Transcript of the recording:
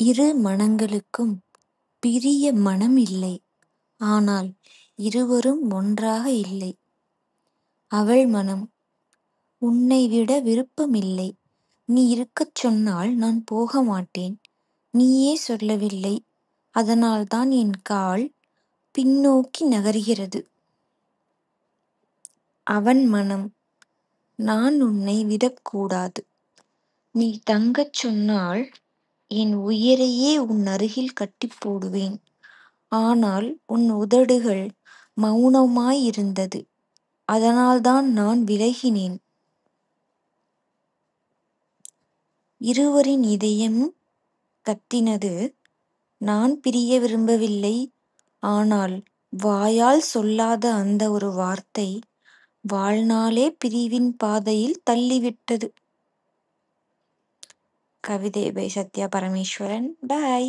இரு மனங்களுக்கும் பிரிய மனம் இல்லை. ஆனால் இருவரும் ஒன்றாக இல்லை. அவள் மனம்: உன்னை விட விருப்பமில்லை. நீ இருக்கச் சொன்னால் நான் போக மாட்டேன். நீயே சொல்லவில்லை. அதனால்தான் என் கால் பின்னோக்கி நகர்கிறது. அவன் மனம்: நான் உன்னை விடக்கூடாது. நீ தங்கச் சொன்னால் என் உயிரையே உன் அருகில் கட்டிப் போடுவேன். ஆனால் உன் உதடுகள் மௌனமாயிருந்தது. அதனால்தான் நான் விலகினேன். இருவரின் இதயமும் கத்தினது: நான் பிரிய விரும்பவில்லை. ஆனால் வாயால் சொல்லாத அந்த ஒரு வார்த்தை வாழ்நாளே பிரிவின் பாதையில் தள்ளிவிட்டது. கவிதை பை சத்யா பரமேஸ்வரன். பாய்.